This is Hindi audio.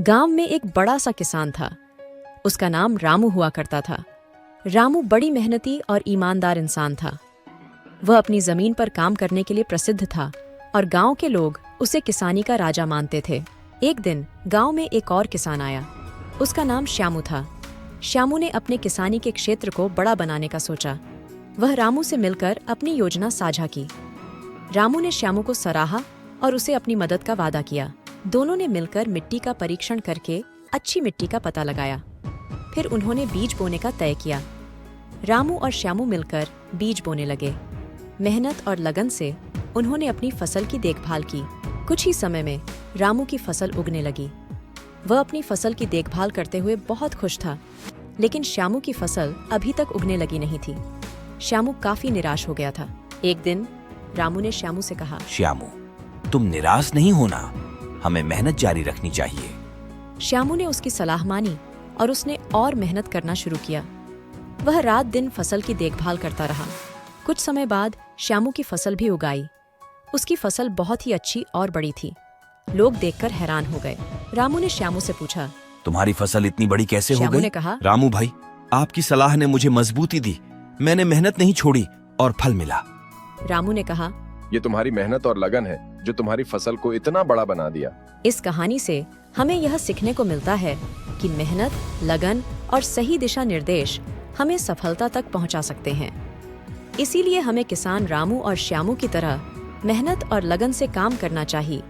गांव में एक बड़ा सा किसान था। उसका नाम रामू हुआ करता था। रामू बड़ी मेहनती और ईमानदार इंसान था। वह अपनी जमीन पर काम करने के लिए प्रसिद्ध था और गांव के लोग उसे किसानी का राजा मानते थे। एक दिन गांव में एक और किसान आया। उसका नाम श्यामू था। श्यामू ने अपने किसानी के क्षेत्र को बड़ा बनाने का सोचा। वह रामू से मिलकर अपनी योजना साझा की। रामू ने श्यामू को सराहा और उसे अपनी मदद का वादा किया। दोनों ने मिलकर मिट्टी का परीक्षण करके अच्छी मिट्टी का पता लगाया। फिर उन्होंने बीज बोने का तय किया। रामू और श्यामू मिलकर बीज बोने लगे। मेहनत और लगन से उन्होंने अपनी फसल की देखभाल की। कुछ ही समय में रामू की फसल उगने लगी। वह अपनी फसल की देखभाल करते हुए बहुत खुश था, लेकिन श्यामू की फसल अभी तक उगने लगी नहीं थी। श्यामू काफी निराश हो गया था। एक दिन रामू ने श्यामू से कहा, श्यामू, तुम निराश नहीं होना, हमें मेहनत जारी रखनी चाहिए। श्यामू ने उसकी सलाह मानी और उसने और मेहनत करना शुरू किया। वह रात दिन फसल की देखभाल करता रहा। कुछ समय बाद श्यामू की फसल भी उगाई। उसकी फसल बहुत ही अच्छी और बड़ी थी। लोग देखकर हैरान हो गए। रामू ने श्यामू से पूछा, तुम्हारी फसल इतनी बड़ी कैसे हो श्यामू गई? ने कहा, रामू भाई, आपकी सलाह ने मुझे मजबूती दी। मैंने मेहनत नहीं छोड़ी और फल मिला। रामू ने कहा, ये तुम्हारी मेहनत और लगन है जो तुम्हारी फसल को इतना बड़ा बना दिया। इस कहानी से हमें यह सीखने को मिलता है कि मेहनत, लगन और सही दिशा निर्देश हमें सफलता तक पहुंचा सकते हैं। इसीलिए हमें किसान रामू और श्यामू की तरह मेहनत और लगन से काम करना चाहिए